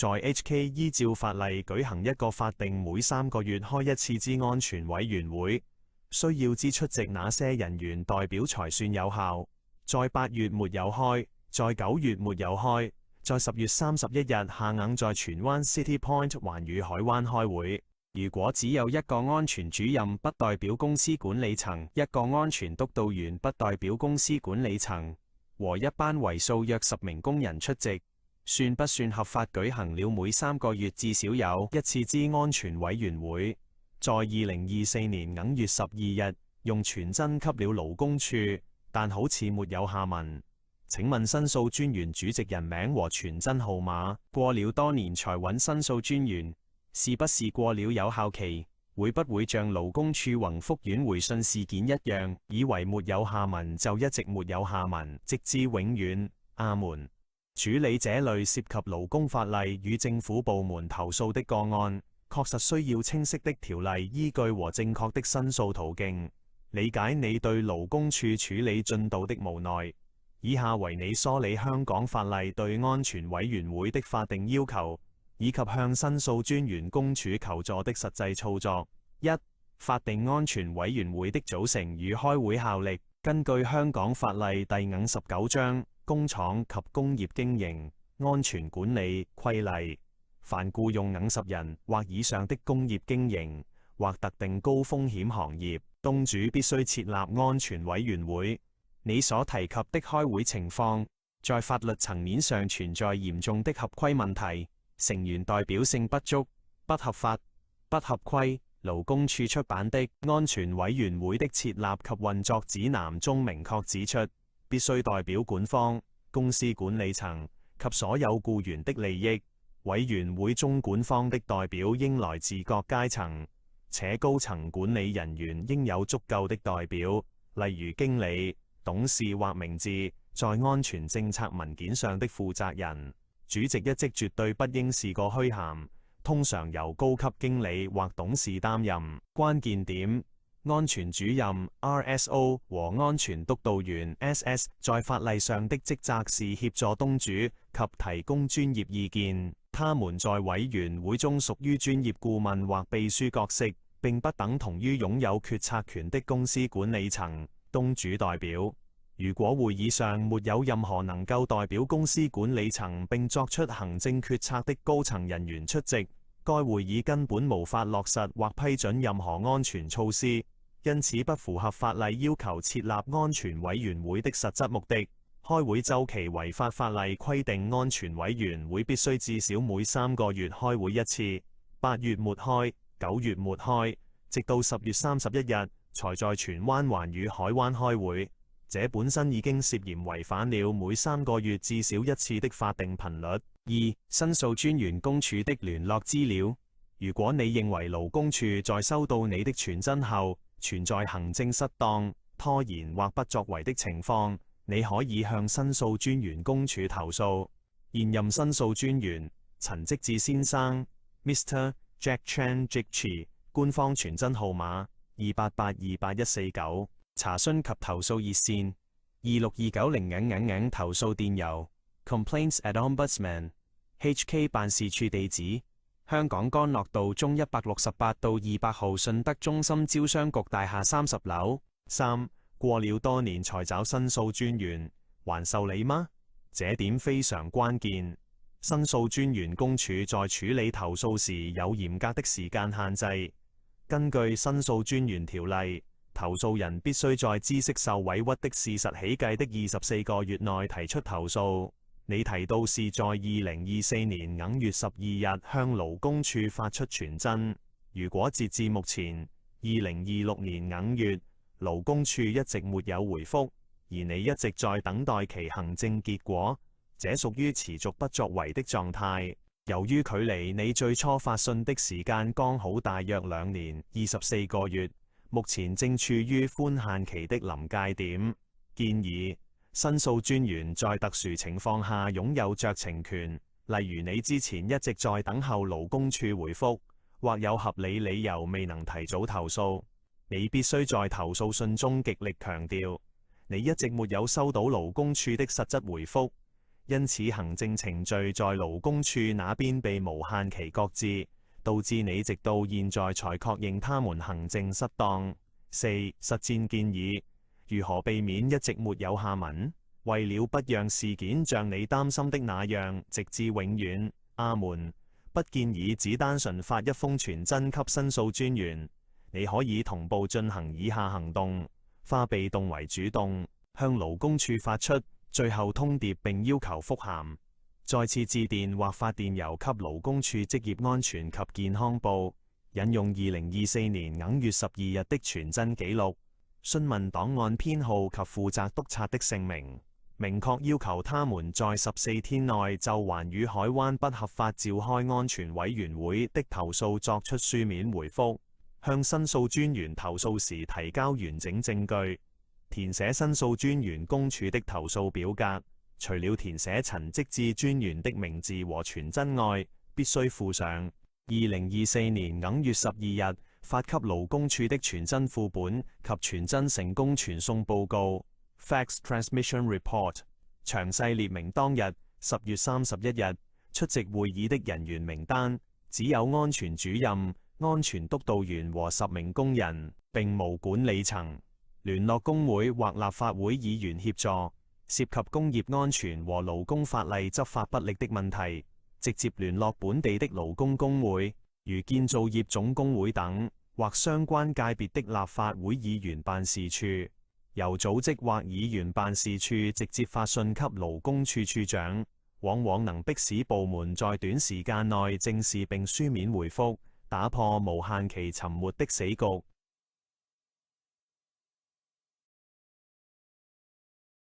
在 HK 依照法例舉行一個法定每3個月開一次之安全委員會，需要之出席那些人員代表才算有效。在8月沒有開，在9月沒有開，在10月31日下硬在荃灣 City Point 環宇海灣開會。如果只有一個安全主任不代表公司管理層，一個安全督導員不代表公司管理層，和一班為數約10名工人出席，算不算合法舉行了每3個月至少有一次之安全委員會？在2024年5月12日用傳真給了勞工處，但好似沒有下文。請問申訴專員主席人名和傳真號碼？過了多年才揾申訴專員，是不是過了有效期？會不會像勞工處宏福苑回信事件一樣，以為沒有下文就一直沒有下文，直至永遠？阿門。處理這類涉及勞工法例與政府部門投訴的個案，確實需要清晰的條例依據和正確的申訴途徑。理解你對勞工處處理進度的無奈。以下為你梳理香港法例對安全委員會的法定要求，以及向申訴專員公署求助的實際操作。1. 法定安全委員會的組成與開會效力。根據香港法例第59章《工廠及工業經營安全管理規例》，凡僱用50人或以上的工業經營或特定高風險行業，東主必須設立安全委員會。你所提及的開會情況，在法律層面上存在嚴重的合規問題，成員代表性不足、不合法、不合規。勞工處出版的《安全委員會的設立及運作指南》中明確指出，必須代表管方、公司管理層及所有僱員的利益。委員會中管方的代表應來自各階層，且高層管理人員應有足夠的代表，例如經理、董事或名字在安全政策文件上的負責人。主席一職絕對不應是個虛銜，通常由高級經理或董事擔任。關鍵點：安全主任 RSO 和安全督導員 SS 在法例上的職責是協助東主及提供專業意見。他們在委員會中屬於專業顧問或秘書角色，並不等同於擁有決策權的公司管理層。東主代表：如果會議上沒有任何能夠代表公司管理層並作出行政決策的高層人員出席，該會議根本無法落實或批准任何安全措施，因此不符合法例要求設立安全委員會的實質目的。開會週期違反法例規定，安全委員會必須至少每3個月開會一次。8月沒開，9月沒開，直到10月31日才在荃灣環宇海灣開會，這本身已經涉嫌違反了每3個月至少一次的法定頻率。2. 申訴專員公署的聯絡資料。如果你認為勞工處在收到你的傳真後存在行政失當、拖延或不作為的情況，你可以向申訴專員公署投訴。現任申訴專員陳積志先生 Mr. Jack Chan Jigchi， 官方傳真號碼288284149，查詢及投訴熱線26290投訴電郵 complaints@ombudsman HK 辦事處地址：香港干諾道中168到200號順德中心招商局大廈30樓。3. 過了多年才找申訴專員，還受理嗎？這點非常關鍵。申訴專員公署在處理投訴時有嚴格的時間限制。根據申訴專員條例，投訴人必須在知悉受委屈的事實起計的24個月內提出投訴。你提到是在2024年5月12日向勞工處發出傳真，如果截至目前2026年5月，勞工處一直沒有回覆，而你一直在等待其行政結果，這屬於持續不作為的狀態。由於距離你最初發信的時間剛好大約2年24個月，目前正處於寬限期的臨界點。建議申訴專員在特殊情況下擁有酌情權，例如你之前一直在等候勞工處回覆，或有合理理由未能提早投訴。你必須在投訴信中極力強調，你一直沒有收到勞工處的實質回覆，因此行政程序在勞工處那邊被無限期擱置，導致你直到現在才確認他們行政失當。4. 實戰建議：如何避免一直沒有下文？為了不讓事件像你擔心的那樣直至永遠，阿門，不建議只單純發一封傳真給申訴專員。你可以同步進行以下行動：化被動為主動，向勞工處發出最後通牒並要求覆函，再次致電或發電郵給勞工處職業安全及健康部，引用2024年5月12日的傳真記錄，詢問檔案編號及負責督察的姓名，明確要求他們在14天內就環宇海灣不合法召開安全委員會的投訴作出書面回覆，向申訴專員投訴時提交完整證據，填寫申訴專員公署的投訴表格。除了填寫陳職志專員的名字和傳真外，必須附上2024年5月12日發給勞工處的傳真副本及傳真成功傳送報告 （Fax Transmission Report），詳細列明當日10月31日出席會議的人員名單，只有安全主任、安全督導員和10名工人，並無管理層。聯絡工會或立法會議員協助涉及工業安全和勞工法例執法不力的問題，直接聯絡本地的勞工工會，如建造業總工會等，或相關界別的立法會議員辦事處，由組織或議員辦事處直接發信給勞工處處長，往往能迫使部門在短時間內正視並書面回覆，打破無限期沉沒的死局。